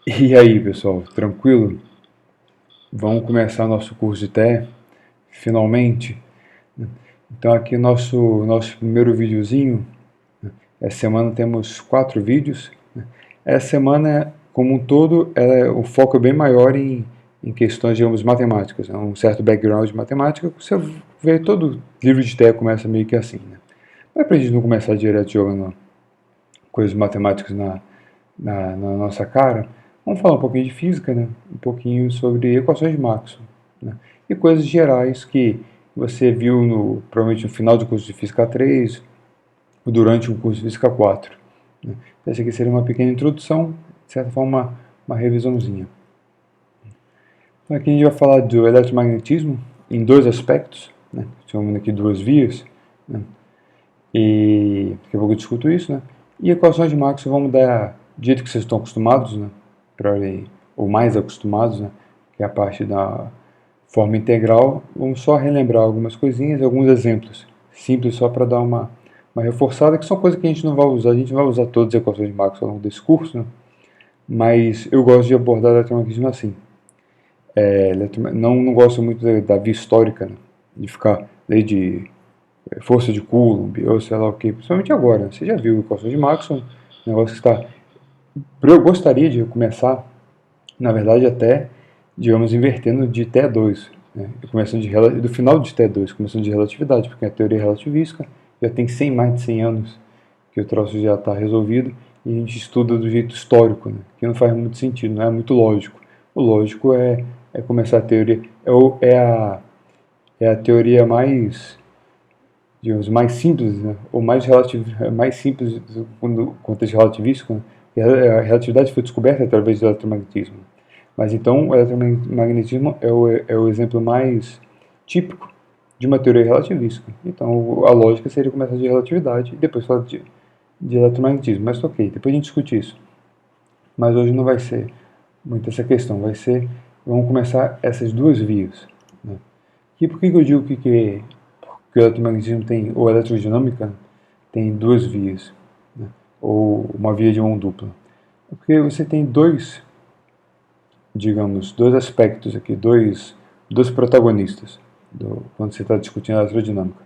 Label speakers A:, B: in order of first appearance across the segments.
A: E aí, pessoal, tranquilo? Vamos começar nosso curso de TE, finalmente. Então aqui nosso primeiro videozinho. Essa semana temos 4 vídeos. Essa semana, como um todo, o foco é bem maior em questões, digamos, matemáticas, né? Um certo background de matemática. Você vê todo livro de TE começa meio que assim, né? Mas pra gente não começar direto jogando coisas matemáticas na nossa cara, vamos falar um pouquinho de física, né? Um pouquinho sobre equações de Maxwell, né? E coisas gerais que você viu provavelmente no final do curso de Física 3 ou durante o curso de Física 4. Né? Essa aqui seria uma pequena introdução, de certa forma uma revisãozinha. Então aqui a gente vai falar do eletromagnetismo em dois aspectos, né? Chamamos aqui duas vias, né? E daqui a pouco eu discuto isso, né? E equações de Maxwell vamos dar do jeito que vocês estão acostumados, né? Ou mais acostumados, né? Que é a parte da forma integral. Vamos só relembrar algumas coisinhas, alguns exemplos simples só para dar uma reforçada, que são coisas que a gente não vai usar. A gente não vai usar todas as equações de Maxwell ao longo desse curso, né? Mas eu gosto de abordar o eletromagnetismo assim. Não gosto muito da via histórica, né? De ficar desde força de Coulomb, ou sei lá o que, principalmente agora. Você já viu equações de Maxwell, negócio que está. Eu gostaria de começar, na verdade, até, digamos, invertendo de T2, né? Começando do final de T2, começando de relatividade, porque a teoria relativística já tem mais de 100 anos que o troço já está resolvido e a gente estuda do jeito histórico, né? Que não faz muito sentido, não é muito lógico. O lógico é começar a teoria, é a teoria mais, digamos, mais simples, né? Ou mais simples quando contexto relativístico, né? E a relatividade foi descoberta através do eletromagnetismo. Mas então o eletromagnetismo é o exemplo mais típico de uma teoria relativística. Então a lógica seria começar de relatividade e depois falar de eletromagnetismo. Mas ok, depois a gente discute isso. Mas hoje não vai ser muito essa questão, vamos começar essas duas vias. Né? E por que eu digo que o eletromagnetismo tem, ou a eletrodinâmica tem duas vias, né? Ou uma via de mão dupla? Porque você tem dois aspectos aqui, dois protagonistas quando você está discutindo a eletrodinâmica.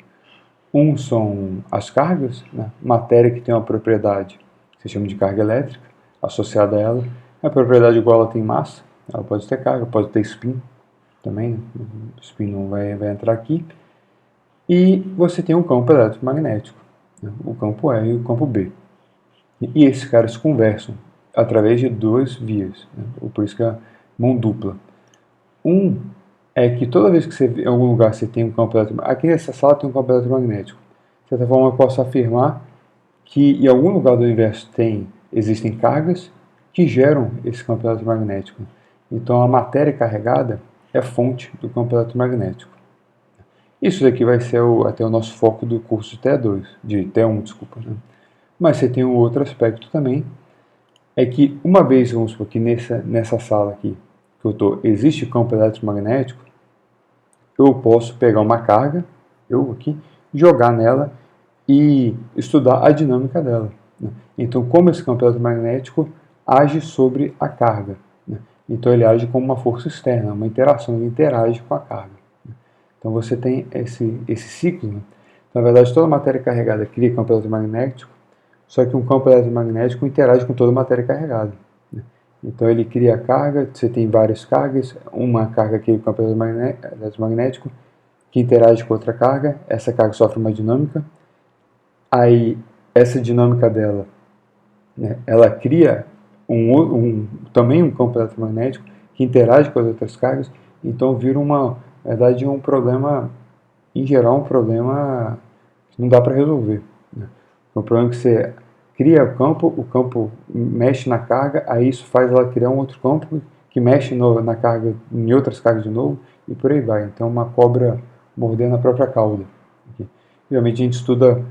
A: Um são as cargas, né? Matéria que tem uma propriedade que se chama de carga elétrica associada a ela. A propriedade igual ela tem massa, ela pode ter carga, pode ter spin também, o spin não vai entrar aqui. E você tem um campo eletromagnético, né? O campo E e o campo B. E esses caras conversam através de duas vias, né? Por isso que é mão dupla. Um é que toda vez que você em algum lugar você tem um campo eletromagnético, aqui nessa sala tem um campo eletromagnético. De certa forma, eu posso afirmar que em algum lugar do universo existem cargas que geram esse campo eletromagnético. Então, a matéria carregada é fonte do campo eletromagnético. Isso daqui vai ser até o nosso foco do curso de T2, de T1, desculpa. Né? Mas você tem um outro aspecto também, é que uma vez, vamos supor que nessa sala aqui que eu estou, existe campo eletromagnético, eu posso pegar uma carga, eu aqui, jogar nela e estudar a dinâmica dela. Né? Então, como esse campo eletromagnético age sobre a carga. Né? Então, ele age como uma força externa, uma interação, ele interage com a carga. Né? Então, você tem esse ciclo. Né? Então, na verdade, toda matéria carregada cria campo eletromagnético, só que um campo eletromagnético interage com toda matéria carregada. Né? Então, ele cria a carga, você tem várias cargas, uma carga cria o campo eletromagnético, que interage com outra carga, essa carga sofre uma dinâmica, aí essa dinâmica dela, né, ela cria também um campo eletromagnético que interage com as outras cargas, então vira na verdade, um problema, em geral, um problema que não dá para resolver. Né? É um problema que você cria o campo mexe na carga, aí isso faz ela criar um outro campo que mexe na carga, em outras cargas de novo, e por aí vai. Então, uma cobra mordendo a própria cauda. Geralmente a gente estuda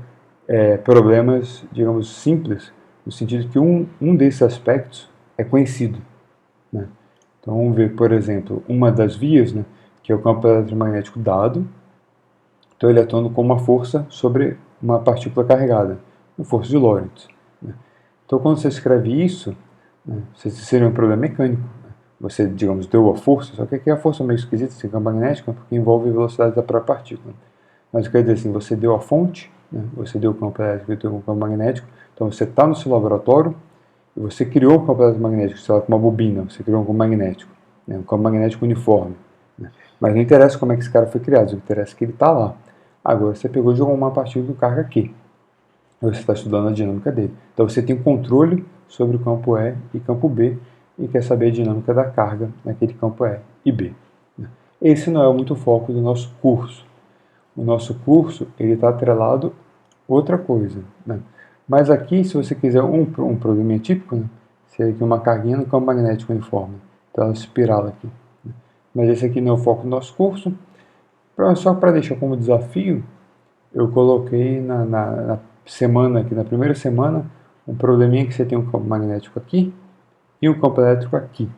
A: problemas, digamos, simples, no sentido que um desses aspectos é conhecido. Né? Então vamos ver, por exemplo, uma das vias, né, que é o campo eletromagnético dado, então ele atuando com uma força sobre uma partícula carregada, uma força de Lorentz. Né? Então quando você escreve isso, né? Seria um problema mecânico. Né? Você, digamos, deu a força, só que aqui a força é meio esquisita, sem campo magnético, porque envolve a velocidade da própria partícula. Mas quer dizer assim, você deu a fonte, né? Você deu o campo elétrico e deu o campo magnético, então você está no seu laboratório e você criou o campo elétrico magnético, sei lá, com uma bobina, você criou um campo magnético, né? Um campo magnético uniforme. Né? Mas não interessa como é que esse cara foi criado, interessa que ele está lá. Agora você pegou e jogou uma partícula de carga aqui. Você está estudando a dinâmica dele. Então você tem controle sobre o campo E e campo B e quer saber a dinâmica da carga naquele campo E e B. Esse não é muito o foco do nosso curso. O nosso curso ele está atrelado a outra coisa. Né? Mas aqui, se você quiser um probleminha típico, né? Seria aqui uma carguinha no campo magnético uniforme. Então ela espirala aqui. Né? Mas esse aqui não é o foco do nosso curso. Só para deixar como desafio, eu coloquei na semana, aqui na primeira semana, um probleminha que você tem um campo magnético aqui e um campo elétrico aqui,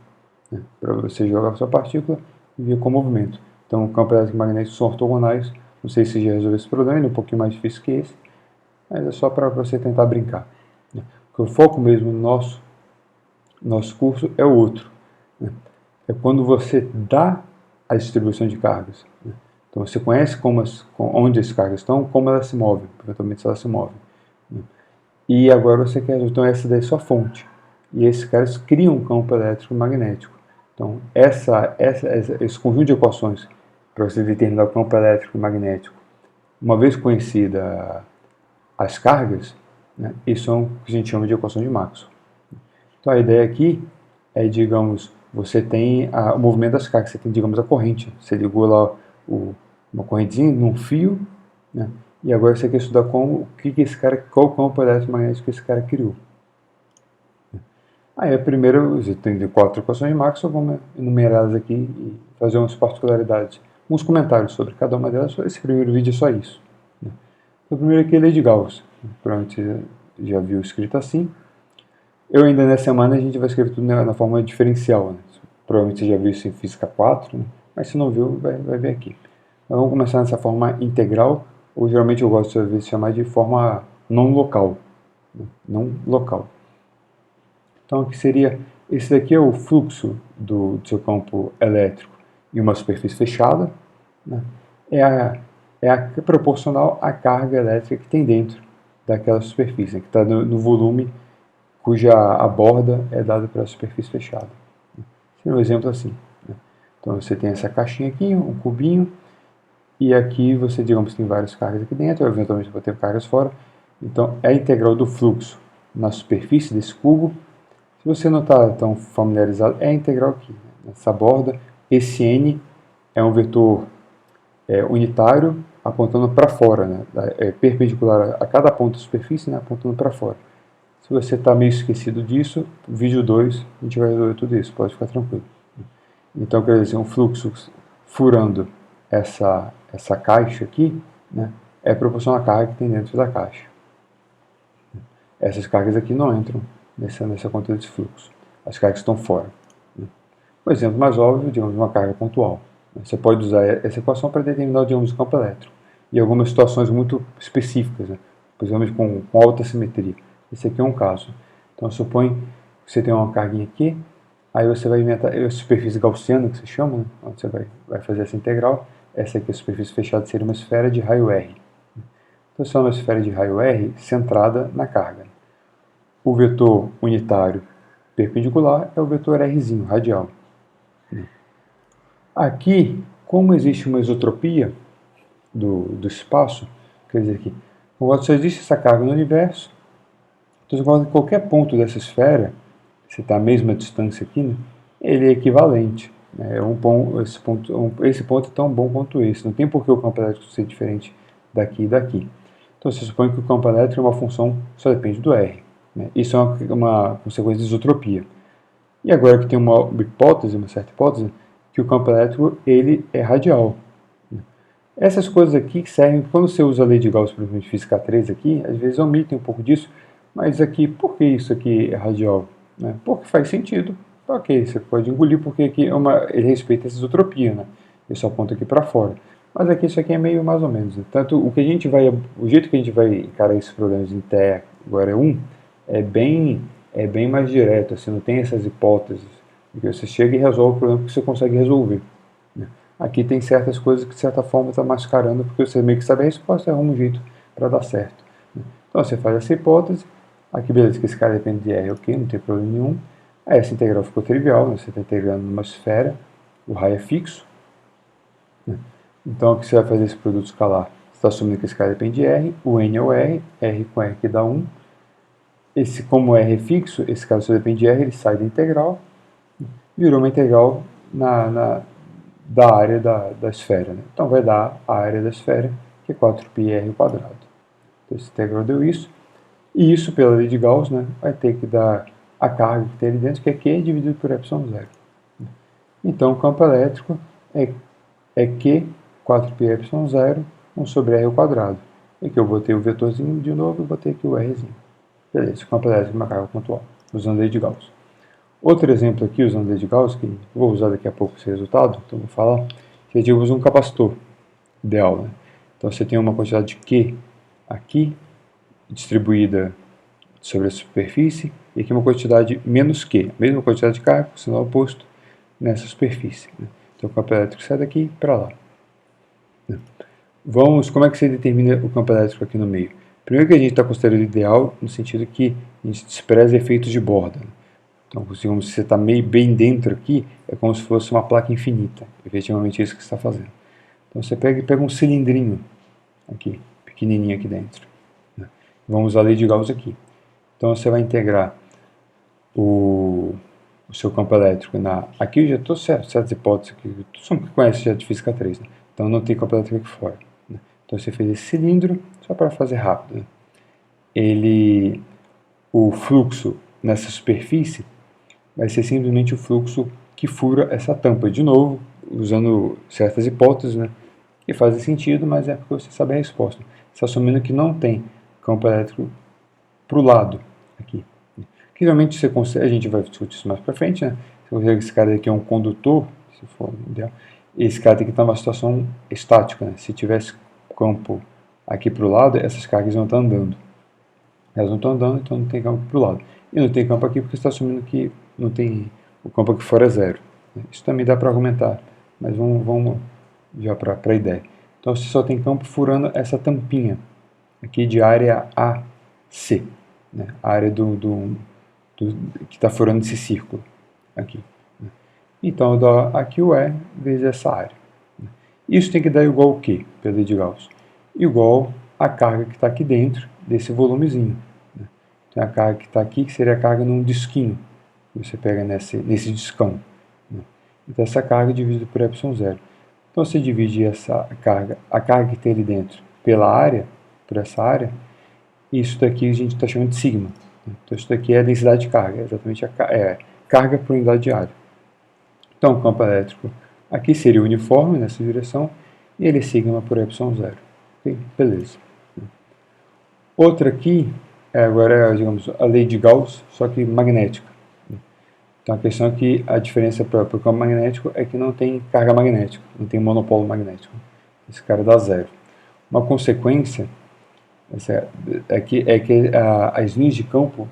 A: né, para você jogar a sua partícula e ver com o movimento. Então, o campo elétrico e magnético são ortogonais. Não sei se já resolveu esse problema, ele é um pouquinho mais difícil que esse, mas é só para você tentar brincar. Né. Porque o foco mesmo no nosso curso é o outro. Né. É quando você dá a distribuição de cargas. Né. Então você conhece onde as cargas estão, como elas se movem, eventualmente se elas se movem. Né? E agora você quer, então essa daí é sua fonte. E esses caras criam um campo elétrico magnético. Então esse conjunto de equações para você determinar o campo elétrico e magnético, uma vez conhecida as cargas, né, isso é o que a gente chama de equação de Maxwell. Então a ideia aqui é, digamos, você tem o movimento das cargas, você tem, digamos, a corrente. Você ligou lá uma correntezinha num fio, né? E agora você quer estudar qual campo eletromagnético que esse cara criou. Aí a primeira, você tem 4 equações de Maxwell, vamos enumerá-las aqui e fazer umas particularidades, uns comentários sobre cada uma delas. Esse primeiro vídeo é só isso. Né? Então, o primeiro aqui é lei de Gauss. Provavelmente você já viu escrito assim. Eu ainda nessa semana a gente vai escrever tudo na forma diferencial. Né? Provavelmente você já viu isso em Física 4, né? Mas se não viu, vai ver aqui. Nós vamos começar nessa forma integral, ou geralmente eu gosto de chamar de forma não local. Né? Não local. Então aqui seria, esse daqui é o fluxo do seu campo elétrico em uma superfície fechada. Né? É proporcional à carga elétrica que tem dentro daquela superfície, né? Que está no volume cuja a borda é dada pela superfície fechada. Seria um exemplo assim. Né? Então você tem essa caixinha aqui, um cubinho, e aqui você, digamos, tem várias cargas aqui dentro, eventualmente vai ter cargas fora. Então é a integral do fluxo na superfície desse cubo. Se você não está tão familiarizado, é a integral aqui, né? Nessa borda. Esse N é um vetor unitário apontando para fora, né? É perpendicular a cada ponto da superfície, né? Apontando para fora. Se você está meio esquecido disso, vídeo 2 a gente vai resolver tudo isso, pode ficar tranquilo. Então, quer dizer, um fluxo furando essa caixa aqui, né, é proporcional à carga que tem dentro da caixa. Essas cargas aqui não entram nessa conta desse fluxo. As cargas estão fora. Né. Um exemplo mais óbvio, digamos, uma carga pontual. Você pode usar essa equação para determinar, digamos, o campo elétrico. E algumas situações muito específicas, né, principalmente com alta simetria. Esse aqui é um caso. Então, supõe que você tem uma carguinha aqui, aí você vai inventar a superfície gaussiana, que se chama, né, onde você vai fazer essa integral. Essa aqui, a superfície fechada, seria uma esfera de raio R. Então, isso é uma esfera de raio R centrada na carga. O vetor unitário perpendicular é o vetor Rzinho, radial. Aqui, como existe uma isotropia do espaço, quer dizer que, quando só existe essa carga no universo, então, em qualquer ponto dessa esfera, se está a mesma distância aqui, né, ele é equivalente. Né, esse ponto é tão bom quanto esse. Não tem por que o campo elétrico ser diferente daqui e daqui. Então, você supõe que o campo elétrico é uma função, só depende do R. Né, isso é uma consequência de isotropia. E agora que tem uma certa hipótese, que o campo elétrico ele é radial. Essas coisas aqui servem, quando você usa a lei de Gauss, por exemplo, de Física 3 aqui, às vezes omitem um pouco disso, mas aqui, por que isso aqui é radial? Né? Porque faz sentido. Ok, você pode engolir porque aqui ele respeita essa isotropia, né? Ele só aponta aqui para fora. Mas aqui isso aqui é meio mais ou menos. Né? Tanto o jeito que a gente vai encarar esses problemas em TE agora é bem é bem mais direto, assim, não tem essas hipóteses, porque você chega e resolve o problema que você consegue resolver, né? Aqui tem certas coisas que de certa forma está mascarando, porque você meio que sabe a resposta e arruma um jeito para dar certo, né? Então você faz essa hipótese, aqui beleza, que esse cara depende de R, ok, não tem problema nenhum. Aí essa integral ficou trivial, né? Você está integrando numa esfera, o raio é fixo, né? Então o que você vai fazer esse produto escalar? Você está assumindo que esse cara depende de R, o N é o R com R que dá 1. Como R é fixo, esse cara só depende de R, ele sai da integral, virou uma integral da área da esfera, né? Então vai dar a área da esfera, que é 4πr ao quadrado. Então esse integral deu isso, e isso, pela lei de Gauss, né, vai ter que dar a carga que tem ali dentro, que é Q dividido por ε0. Então o campo elétrico é Q 4πε0 1 sobre R ao quadrado. E aqui eu botei o vetorzinho de novo e botei aqui o Rzinho. Beleza, o campo elétrico é uma carga pontual, usando a lei de Gauss. Outro exemplo aqui, usando a lei de Gauss, que vou usar daqui a pouco esse resultado, então vou falar, que a gente usa um capacitor ideal, né? Então você tem uma quantidade de Q aqui, distribuída sobre a superfície, e aqui uma quantidade menos Q, a mesma quantidade de carga, com sinal oposto, nessa superfície, né? Então o campo elétrico sai daqui para lá, né? Como é que você determina o campo elétrico aqui no meio? Primeiro que a gente está considerando ideal, no sentido que a gente despreza efeitos de borda, né? Então, se você está meio bem dentro aqui, é como se fosse uma placa infinita. Efetivamente é isso que você está fazendo. Então você pega um cilindrinho aqui, pequenininho aqui dentro, né? Vamos usar a lei de Gauss aqui. Então você vai integrar o seu campo elétrico aqui eu já estou certas hipóteses aqui, todo mundo que conhece já de física 3, né? Então não tem campo elétrico aqui fora, né? Então você fez esse cilindro, só para fazer rápido, né? O fluxo nessa superfície vai ser simplesmente o fluxo que fura essa tampa. De novo, usando certas hipóteses, né, que fazem sentido, mas é porque você sabe a resposta. Você está assumindo que não tem campo elétrico para o lado aqui. Que realmente você consegue, a gente vai discutir isso mais para frente, né? Você consegue que esse cara aqui é um condutor, se for ideal. Esse cara tem que estar numa situação estática, né? Se tivesse campo aqui para o lado, essas cargas vão estar andando. Elas não estão andando, então não tem campo para o lado. E não tem campo aqui porque você está assumindo que não tem, o campo aqui fora é zero. Isso também dá para argumentar, mas vamos já para a ideia. Então você só tem campo furando essa tampinha aqui de área AC, né? A área que está furando esse círculo aqui, né? Então eu dou aqui o E vezes essa área, né? Isso tem que dar igual o quê, pela lei de Gauss? Igual a carga que está aqui dentro desse volumezinho, né? Tem a carga que está aqui, que seria a carga num disquinho, que você pega nesse discão, né? Então essa carga é dividida por ε0. Então você divide a carga que tem ali dentro, pela área, por essa área, e isso daqui a gente está chamando de sigma, né? Então isso daqui é a densidade de carga, é exatamente carga por unidade de área. Então o campo elétrico aqui seria uniforme nessa direção, e ele é sigma por ε0. Okay? Beleza. Outra aqui, agora é, digamos, a lei de Gauss, só que magnética. Então a questão é que a diferença para o campo magnético é que não tem carga magnética, não tem monopolo magnético. Esse cara dá zero. Uma consequência é que as linhas de campo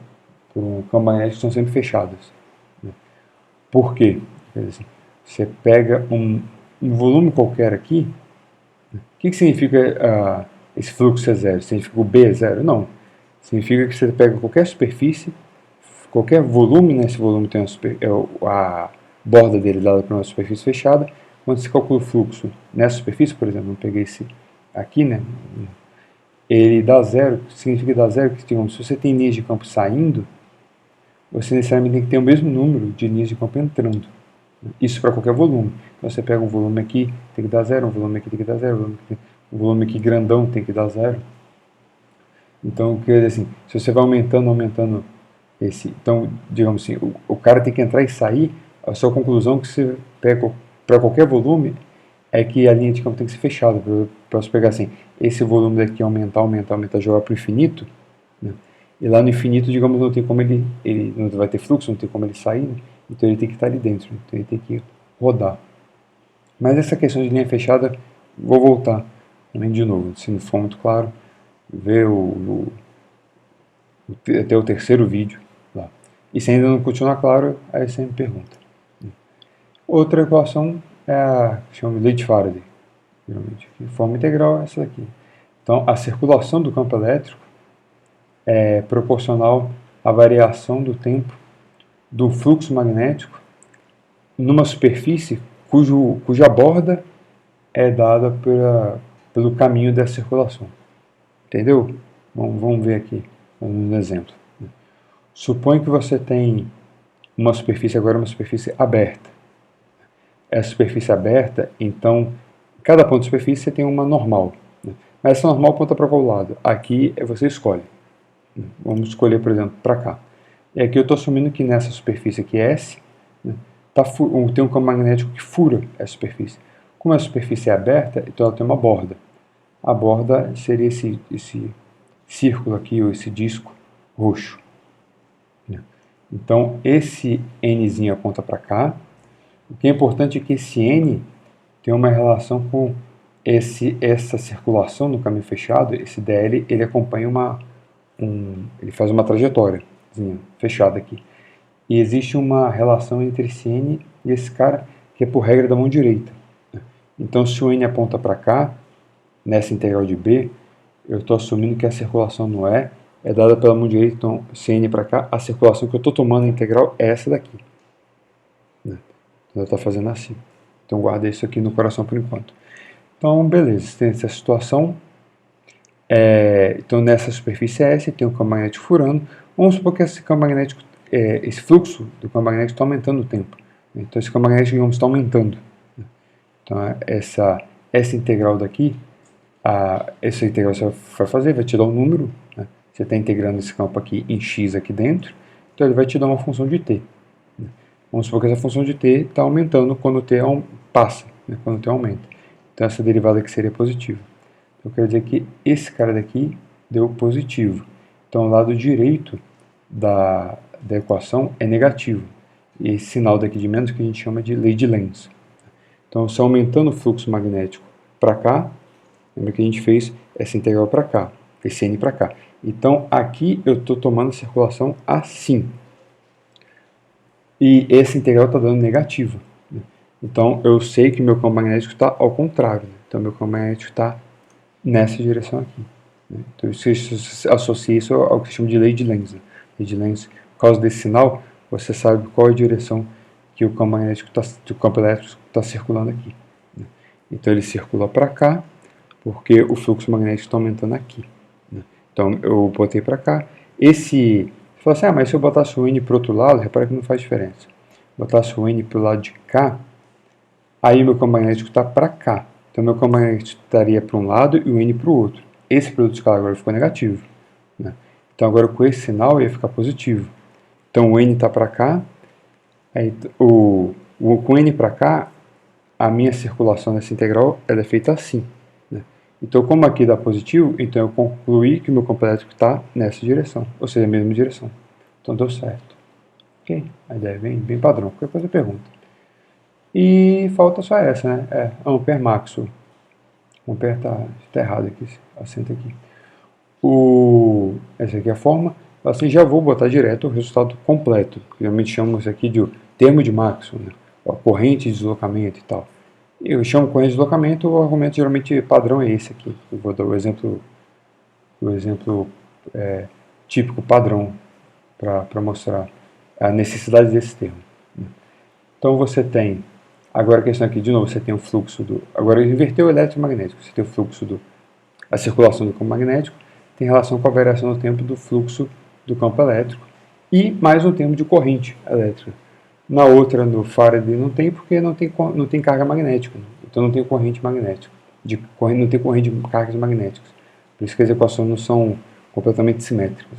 A: para o campo magnético são sempre fechadas, né? Por quê? Quer dizer, você pega um volume qualquer aqui, né? O que significa esse fluxo é zero? Significa que o B é zero? Não. Significa que você pega qualquer superfície, qualquer volume, né? Esse volume tem a borda dele dada para uma superfície fechada. Quando você calcula o fluxo nessa superfície, por exemplo, eu peguei esse aqui, né? Ele dá zero, significa dar zero, que digamos, se você tem linhas de campo saindo, você necessariamente tem que ter o mesmo número de linhas de campo entrando. Isso para qualquer volume. Então você pega um volume aqui, tem que dar zero, um volume aqui tem que dar zero, um volume aqui grandão tem que dar zero. Então, quer dizer assim, se você vai aumentando esse... Então, digamos assim, o cara tem que entrar e sair, a sua conclusão que você pega para qualquer volume é que a linha de campo tem que ser fechada. Para você pegar assim, esse volume daqui aumentar, jogar para o infinito, né? E lá no infinito, digamos, não tem como ele não vai ter fluxo, não tem como ele sair, né? Então ele tem que estar ali dentro, então ele tem que rodar. Mas essa questão de linha fechada, vou voltar também de novo, se não for muito claro, ver até o terceiro vídeo lá. E se ainda não continua claro, aí você me pergunta. Outra equação é a que chama de lei de Faraday. Geralmente, forma integral é essa daqui. Então, a circulação do campo elétrico é proporcional à variação do tempo do fluxo magnético numa superfície cuja borda é dada pelo caminho dessa circulação. Entendeu? Vamos ver aqui um exemplo. Supõe que você tem uma superfície, agora uma superfície aberta. Essa superfície aberta, então, cada ponto de superfície você tem uma normal. Mas essa normal aponta para qual lado? Aqui você escolhe. Vamos escolher, por exemplo, para cá. E aqui eu estou assumindo que nessa superfície aqui S, tem um campo magnético que fura essa superfície. Como a superfície é aberta, então ela tem uma borda. A borda seria esse círculo aqui, ou esse disco roxo. Então, esse Nzinho aponta para cá. O que é importante é que esse N tem uma relação com essa circulação no caminho fechado. Esse DL, ele acompanha ele faz uma trajetória fechada aqui. E existe uma relação entre esse N e esse cara, que é por regra da mão direita. Então, se o N aponta para cá, nessa integral de B, eu estou assumindo que a circulação no E é dada pela mão direita. Então, se N para cá, a circulação que eu estou tomando na integral é essa daqui. Então, eu estou fazendo assim. Então, guarda isso aqui no coração por enquanto. Então, beleza, tem essa situação. Então, nessa superfície S, tem um campo magnético furando. Vamos supor que esse campo magnético, esse fluxo do campo magnético está aumentando o tempo. Então, esse campo magnético, digamos, está aumentando. Então, essa integral daqui, essa integral você vai fazer, vai te dar um número. Né? Você está integrando esse campo aqui em x aqui dentro, então ele vai te dar uma função de t. Vamos supor que essa função de t está aumentando quando o t passa, quando o t aumenta. Então essa derivada aqui seria positiva. Então eu quero dizer que esse cara daqui deu positivo. Então o lado direito da equação é negativo. E esse sinal daqui de menos que a gente chama de lei de Lenz. Então se aumentando o fluxo magnético para cá, lembra que a gente fez essa integral para cá, esse n para cá. Então aqui eu estou tomando a circulação assim. E essa integral está dando negativa. Então eu sei que meu campo magnético está ao contrário. Então meu campo magnético está nessa direção aqui. Então você associa isso ao que se chama de lei de Lenz. Lei de Lenz, por causa desse sinal, você sabe qual é a direção que o campo magnético o campo elétrico está circulando aqui. Então ele circula para cá, porque o fluxo magnético está aumentando aqui. Então eu botei para cá. Você fala assim, mas se eu botasse o N para o outro lado, repara que não faz diferença. Botasse o N para o lado de cá, aí meu campo magnético está para cá. Então meu campo magnético estaria para um lado e o N para o outro. Esse produto escalar agora ficou negativo. Então agora com esse sinal ia ficar positivo. Então o N está para cá, aí, com o N para cá, a minha circulação nessa integral ela é feita assim. Então, como aqui dá positivo, então eu concluí que o meu campo elétrico está nessa direção, ou seja, a mesma direção. Então deu certo. Ok? A ideia é bem padrão. Qualquer coisa pergunta. E falta só essa, né? Ampere maxo. O ampere está errado aqui, assenta aqui. Essa aqui é a forma. Assim, já vou botar direto o resultado completo. Geralmente chamamos isso aqui de termo de Maxwell, né? A corrente de deslocamento e tal. Eu chamo corrente de deslocamento, o argumento geralmente padrão é esse aqui. Eu vou dar o exemplo típico padrão para mostrar a necessidade desse termo. Então você tem, agora a questão aqui, de novo, você tem o fluxo agora inverteu o eletromagnético, você tem o fluxo a circulação do campo magnético, tem relação com a variação do tempo do fluxo do campo elétrico e mais um termo de corrente elétrica. Na outra, no Faraday, não tem, porque não tem carga magnética. Então não tem corrente magnética. Não tem corrente de cargas magnéticas. Por isso que as equações não são completamente simétricas.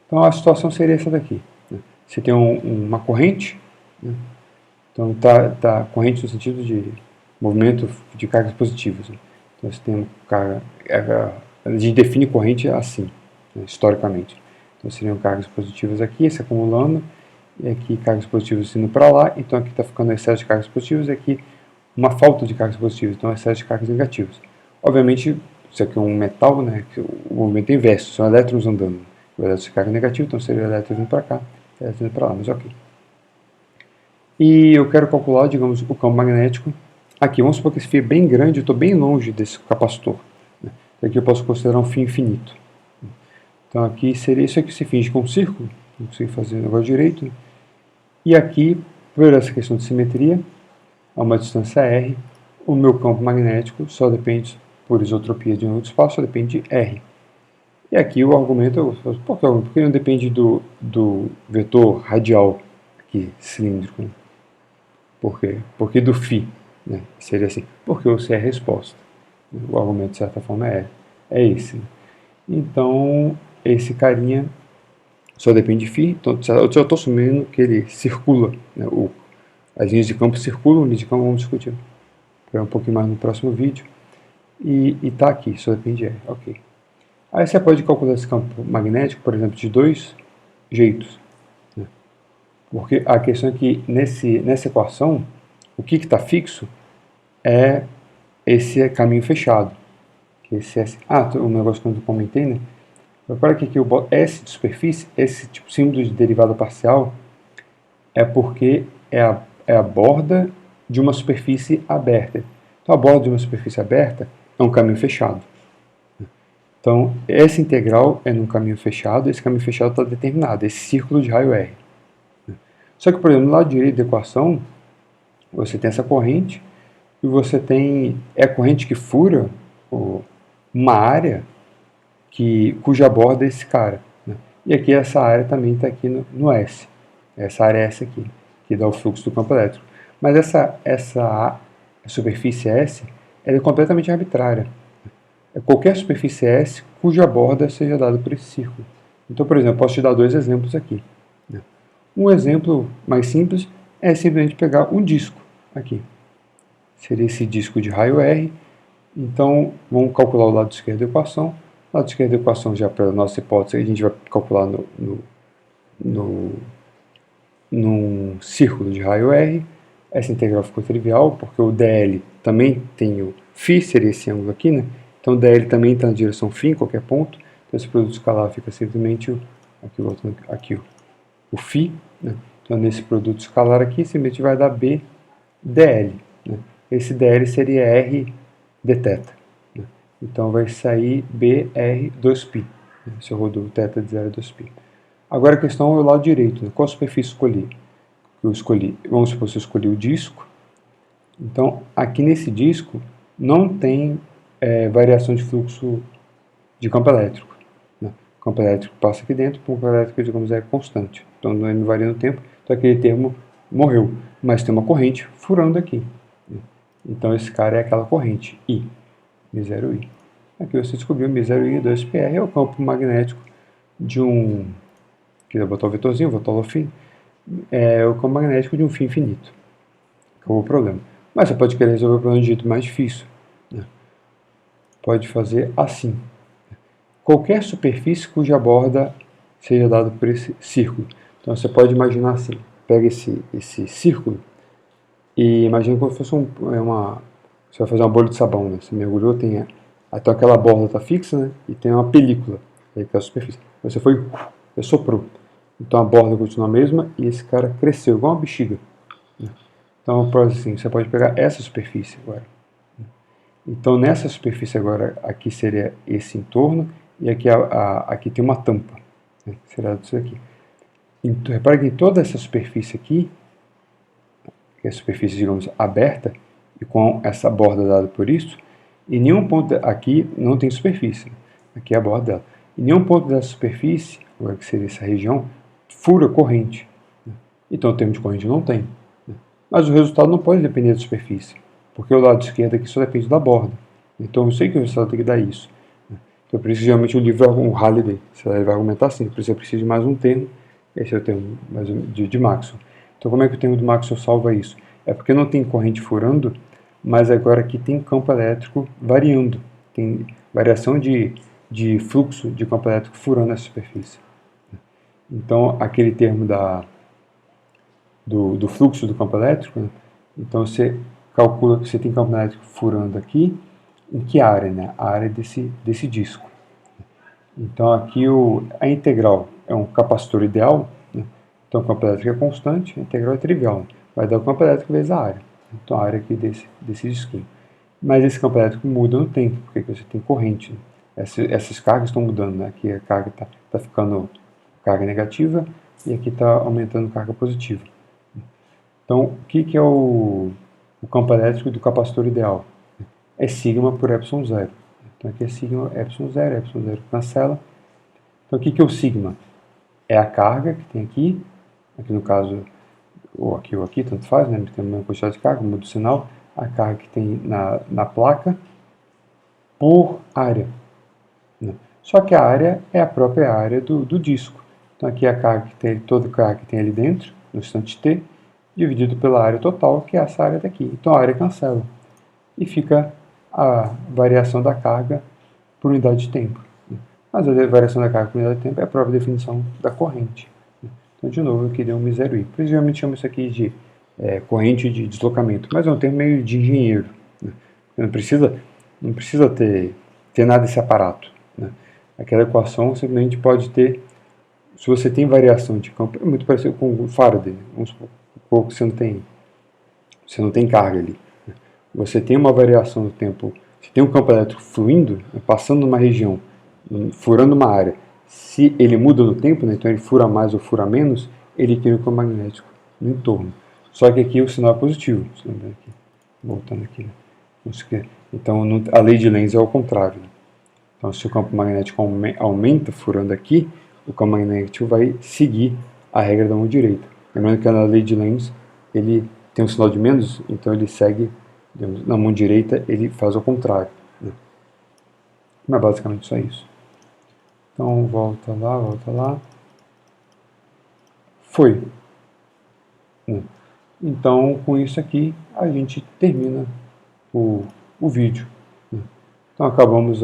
A: Então a situação seria essa daqui. Você tem uma corrente. Então tá corrente no sentido de movimento de cargas positivas. Então você tem carga. A gente define corrente assim, historicamente. Então seriam cargas positivas aqui, se acumulando. E aqui cargas positivas indo para lá, então aqui está ficando excesso de cargas positivas, e aqui uma falta de cargas positivas, então excesso de cargas negativas. Obviamente, isso aqui é um metal, né, que o movimento é inverso, são elétrons andando. o elétron de carga negativa, então seria o elétron vindo para cá, o elétron vindo para lá, mas ok. E eu quero calcular, digamos, o campo magnético aqui. Vamos supor que esse fio é bem grande, eu estou bem longe desse capacitor. Né? Aqui eu posso considerar um fio infinito. Então aqui seria isso aqui, se finge com um círculo, não consigo fazer o negócio direito. Né? E aqui, por essa questão de simetria, a uma distância r, o meu campo magnético só depende, por isotropia de um outro espaço, só depende de r. E aqui o argumento, por que não depende do vetor radial aqui, cilíndrico? Né? Por quê? Porque do φ, né? Seria assim, porque o C é a resposta. O argumento, de certa forma, é esse. Né? Então, esse carinha só depende de φ, então eu já estou assumindo que ele circula, né? As linhas de campo circulam, linhas de campo vamos discutir um pouquinho mais no próximo vídeo. E está aqui, só depende de R, ok. Aí você pode calcular esse campo magnético, por exemplo, de dois jeitos. Né? Porque a questão é que nessa equação, o que está fixo é esse caminho fechado. Que esse S, o negócio que eu comentei, né? Repara que aqui eu boto S de superfície, esse tipo símbolo de derivada parcial, é porque é a borda de uma superfície aberta. Então a borda de uma superfície aberta é um caminho fechado. Então essa integral é num caminho fechado, esse caminho fechado está determinado, esse círculo de raio R. Só que, por exemplo, no lado direito da equação, você tem essa corrente, e você tem a corrente que fura uma área cuja borda é esse cara. Né? E aqui essa área também está aqui no S. Essa área é essa aqui, que dá o fluxo do campo elétrico. Mas essa superfície S ela é completamente arbitrária. É qualquer superfície S cuja borda seja dada por esse círculo. Então, por exemplo, eu posso te dar dois exemplos aqui. Né? Um exemplo mais simples é simplesmente pegar um disco aqui. Seria esse disco de raio R. Então, vamos calcular o lado esquerdo da equação. O lado esquerdo da equação, já pela nossa hipótese, a gente vai calcular num círculo de raio R. Essa integral ficou trivial, porque o dl também tem o φ, seria esse ângulo aqui, né? Então, o dl também está na direção φ em qualquer ponto. Então, esse produto escalar fica simplesmente o φ. Né? Então, nesse produto escalar aqui, simplesmente vai dar b dl. Né? Esse dl seria r dθ. Né? Então, vai sair br 2π. Né? Se eu rodou o θ de 0 a 2π. Agora a questão é o lado direito. Né? Qual superfície escolhi? Eu escolhi, vamos supor que eu escolhi o disco. Então, aqui nesse disco não tem variação de fluxo de campo elétrico. Né? O campo elétrico passa aqui dentro, o campo elétrico, digamos, é constante. Então, não varia no tempo, então aquele termo morreu. Mas tem uma corrente furando aqui. Né? Então, esse cara é aquela corrente, I, μ0I. Aqui você descobriu μ0I 2πr é o campo magnético de um... Aqui eu vou botar o vetorzinho, vou botar o φ. É o campo magnético de um fio infinito. Acabou o problema. Mas você pode querer resolver o problema de um jeito mais difícil. Né? Pode fazer assim. Qualquer superfície cuja borda seja dada por esse círculo. Então você pode imaginar assim. Pega esse círculo e imagina como se fosse você vai fazer uma bolha de sabão. Né? Você mergulhou, então aquela borda está fixa, né? E tem uma película, aí que é a superfície. Você soprou. Então a borda continua a mesma e esse cara cresceu, igual uma bexiga. Então, assim, você pode pegar essa superfície agora. Então, nessa superfície agora, aqui seria esse entorno e aqui tem uma tampa. Né? Será isso aqui. Então, repara que em toda essa superfície aqui, que é a superfície, digamos, aberta, e com essa borda dada por isso, em nenhum ponto aqui não tem superfície. Aqui é a borda dela. Em nenhum ponto dessa superfície, agora que seria essa região, fura corrente. Então o termo de corrente não tem. Mas o resultado não pode depender da superfície, porque o lado esquerdo aqui só depende da borda. Então eu sei que o resultado tem que dar isso. Então por isso que geralmente o livro é um Halliday. Ele vai argumentar assim, por isso eu preciso de mais um termo. Esse é o termo de Maxwell. Então como é que o termo do Maxwell salva isso? É porque não tem corrente furando, mas agora aqui tem campo elétrico variando. Tem variação de fluxo de campo elétrico furando essa superfície. Então, aquele termo do fluxo do campo elétrico, né? Então você calcula que você tem campo elétrico furando aqui, em que área? Né? A área desse disco. Então aqui a integral é um capacitor ideal, né? Então o campo elétrico é constante, a integral é trivial. Vai dar o campo elétrico vezes a área. Então a área aqui desse disquinho. Mas esse campo elétrico muda no tempo, porque você tem corrente. Né? Essas cargas estão mudando, né? Aqui a carga está ficando carga negativa e aqui está aumentando carga positiva. Então, o que é o campo elétrico do capacitor ideal? É sigma por epsilon zero. Então aqui é sigma epsilon zero cancela. Então o que é o sigma? É a carga que tem aqui no caso, ou aqui, tanto faz, né? Tem a mesma quantidade de carga, muda o sinal, a carga que tem na placa por área. Né? Só que a área é a própria área do disco. Então aqui é a carga que tem, toda a carga que tem ali dentro, no instante t, dividido pela área total, que é essa área daqui. Então a área cancela. E fica a variação da carga por unidade de tempo. Mas a variação da carga por unidade de tempo é a própria definição da corrente. Então, de novo, eu queria um misério I. Por isso, geralmente chamo isso aqui de corrente de deslocamento, mas é um termo meio de engenheiro. Né? Não precisa ter nada desse aparato. Né? Aquela equação simplesmente pode ter, se você tem variação de campo, é muito parecido com o Faraday. Vamos supor que você não tem carga ali. Né? Você tem uma variação do tempo, você tem um campo elétrico fluindo, né, passando numa região, furando uma área. Se ele muda no tempo, né, então ele fura mais ou fura menos, ele cria um campo magnético no entorno. Só que aqui o sinal é positivo. Aqui, voltando aqui. Né? Então a lei de Lenz é ao contrário. Né? Então se o campo magnético aumenta furando aqui, o campo magnético vai seguir a regra da mão direita. Lembrando que na lei de Lenz ele tem um sinal de menos, então ele segue, digamos, na mão direita ele faz ao contrário. Né? Mas basicamente só isso. Então volta lá. Foi. Então com isso aqui a gente termina o vídeo. Então acabamos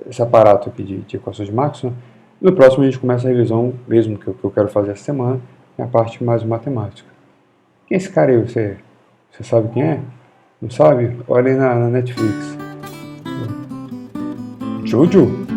A: esse aparato aqui de equações de Maxwell. No próximo a gente começa a revisão, mesmo que eu quero fazer essa semana, é a parte mais matemática. Quem é esse cara aí? Você sabe quem é? Não sabe? Olha aí na Netflix. Jojo?